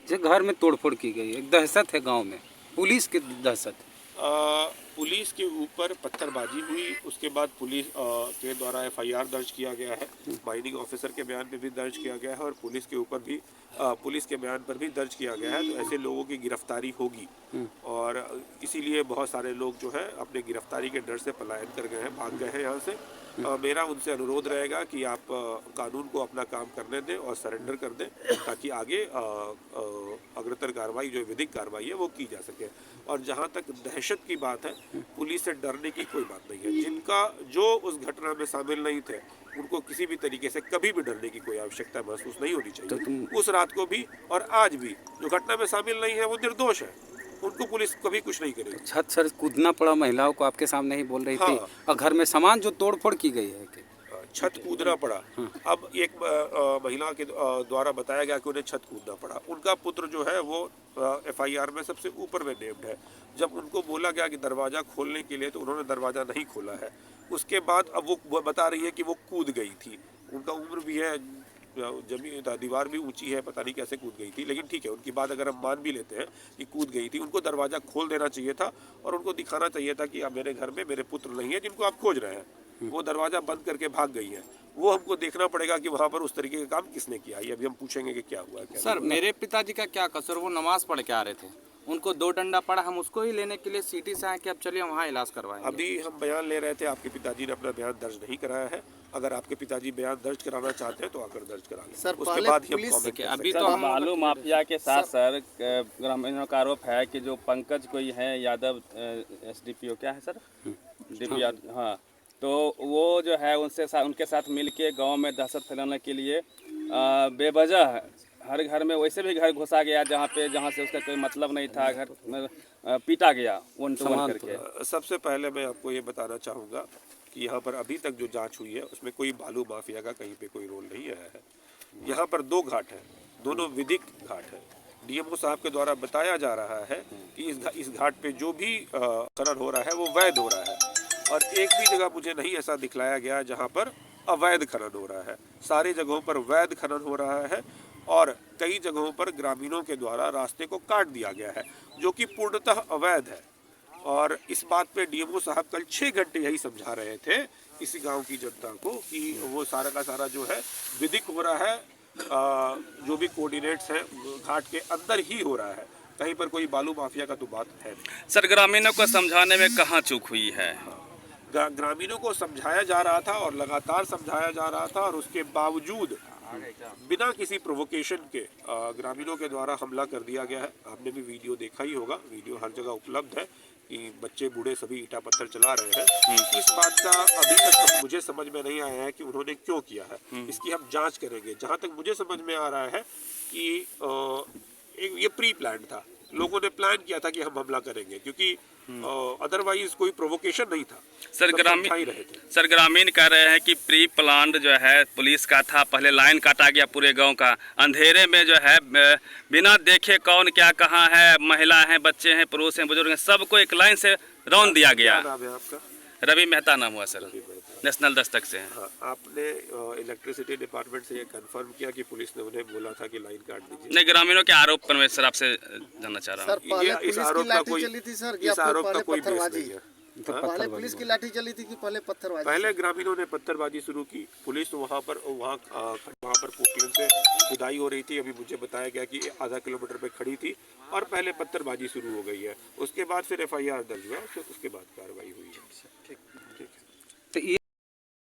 जो घर में तोड़फोड़ की गई है, एक दहशत है गांव में, पुलिस की दहशत है। पुलिस के ऊपर पत्थरबाजी हुई, उसके बाद पुलिस के द्वारा एफआईआर दर्ज किया गया है। माइनिंग ऑफिसर के बयान पे भी दर्ज किया गया है और पुलिस के ऊपर भी पुलिस के बयान पर भी दर्ज किया गया है। तो ऐसे लोगों की गिरफ्तारी होगी और इसीलिए बहुत सारे लोग जो है अपने गिरफ्तारी के डर से पलायन कर गए हैं, भाग गए हैं यहाँ से। मेरा उनसे अनुरोध रहेगा कि आप कानून को अपना काम करने दें और सरेंडर कर दें, ताकि आगे अग्रतर कार्रवाई जो विधिक कार्रवाई है वो की जा सके। और जहाँ तक दहशत की बात है, पुलिस से डरने की कोई बात नहीं है। जिनका जो उस घटना में शामिल नहीं थे, उनको किसी भी तरीके से कभी भी डरने की कोई आवश्यकता महसूस नहीं होनी चाहिए। उस रात को भी और आज भी जो घटना में शामिल नहीं है वो निर्दोष है, उनको पुलिस कभी कुछ नहीं करेगी। छत से कूदना पड़ा महिलाओं को, आपके सामने ही बोल रही थी। और घर में सामान जो तोड़फोड़ की गई है, छत कूदना पड़ा। अब एक महिला के द्वारा बताया गया कि उन्हें छत कूदना पड़ा। उनका पुत्र जो है वो एफआईआर में सबसे ऊपर में नेम्ड है। जब उनको बोला गया कि दरवाज़ा खोलने के लिए, तो उन्होंने दरवाज़ा नहीं खोला है। उसके बाद अब वो बता रही है कि वो कूद गई थी। उनका उम्र भी है, जमीन दीवार भी ऊंची है, पता नहीं कैसे कूद गई थी, लेकिन ठीक है, उनकी बात अगर हम मान भी लेते हैं कि कूद गई थी, उनको दरवाज़ा खोल देना चाहिए था और उनको दिखाना चाहिए था कि अब मेरे घर में मेरे पुत्र नहीं है जिनको आप खोज रहे हैं। वो दरवाज़ा बंद करके भाग गई है। वो हमको देखना पड़ेगा कि वहाँ पर उस तरीके का काम किसने किया। ये अभी हम पूछेंगे कि क्या हुआ। सर, मेरे पिताजी का क्या कसूर, वो नमाज पढ़ के आ रहे थे, उनको 2 डंडा पड़ा, हम उसको ही लेने के लिए सिटी से आए कि अब चलिए वहाँ इलाज करवाएं। अभी हम बयान ले रहे थे, आपके पिताजी ने अपना बयान दर्ज नहीं कराया है। अगर आपके पिताजी बयान दर्ज कराना चाहते हैं तो आकर दर्ज करा लें। सर, उसके बाद ही हम कमेंट करेंगे। अभी तो बालू माफिया के साथ सर ग्रामीणों का आरोप है कि जो पंकज कोई है यादव, एसडीपीओ क्या है सर, डीपी, हाँ, तो वो जो है उनके साथ मिलके गांव में दहशत फैलाने के लिए बेवजह हर घर में, वैसे भी घर घुसा गया जहाँ से उसका कोई मतलब नहीं था, घर में पीटा गया 1 to 1 करके। सबसे पहले मैं आपको ये बताना चाहूँगा कि यहाँ पर अभी तक जो जांच हुई है उसमें कोई बालू माफिया का कहीं पे कोई रोल नहीं आया है। यहाँ पर 2 घाट हैं, दोनों विधिक घाट है। डीएमओ साहब के द्वारा बताया जा रहा है कि इस घाट पे जो भी खनन हो रहा है वो वैध हो रहा है, और एक भी जगह मुझे नहीं ऐसा दिखलाया गया जहाँ पर अवैध खनन हो रहा है। सारी जगहों पर वैध खनन हो रहा है और कई जगहों पर ग्रामीणों के द्वारा रास्ते को काट दिया गया है, जो कि पूर्णतः अवैध है। और इस बात पे डीएमओ साहब कल 6 घंटे यही समझा रहे थे इसी गांव की जनता को कि वो सारा का सारा जो है विधिक हो रहा है, जो भी कोऑर्डिनेट्स हैं घाट के अंदर ही हो रहा है, कहीं पर कोई बालू माफिया का तो बात है नहीं। सर, ग्रामीणों को समझाने में कहाँ चूक हुई है? ग्रामीणों को समझाया जा रहा था और लगातार समझाया जा रहा था, और उसके बावजूद बिना किसी प्रोवोकेशन के ग्रामीणों के द्वारा हमला कर दिया गया है। आपने भी वीडियो देखा ही होगा, वीडियो हर जगह उपलब्ध है कि बच्चे बूढ़े सभी ईंटा पत्थर चला रहे हैं। इस बात का अभी तक मुझे समझ में नहीं आया है कि उन्होंने क्यों किया है। इसकी हम जांच करेंगे। जहां तक मुझे समझ में आ रहा है कि ये प्री प्लान था, लोगों ने प्लान किया था कि हम हमला करेंगे, क्योंकि अदरवाइज कोई प्रोवोकेशन नहीं था। सर, ग्रामीण कह रहे हैं कि प्री प्लान्ड जो है पुलिस का था, पहले लाइन काटा गया पूरे गांव का, अंधेरे में जो है बिना देखे कौन क्या कहाँ है, महिला हैं, बच्चे हैं, पुरुष हैं, बुजुर्ग हैं, सबको एक लाइन से रौंद दिया गया। क्या नाम है आपका? रवि मेहता नाम हुआ सर, नेशनल दस्तक से। हाँ, आपने इलेक्ट्रिसिटी डिपार्टमेंट से ये कंफर्म किया कि पुलिस ने उन्हें बोला था कि लाइन काट दीजिए? नहीं, ग्रामीणों के आरोप पर मैं सर आपसे जानना चाह रहा हूँ। इस आरोप का कोई बेस नहीं है। पहले पुलिस की लाठी चली थी कि पहले पत्थरबाजी? पहले ग्रामीणों ने पत्थरबाजी शुरू की। पुलिस वहाँ पर पोकलेन से खुदाई हो रही थी। अभी मुझे बताया गया कि आधा किलोमीटर पे खड़ी थी और पहले पत्थरबाजी शुरू हो गई है। उसके बाद फिर एफआईआर दर्ज हुआ, फिर उसके बाद कार्रवाई हुई है। ठीक है। तो ये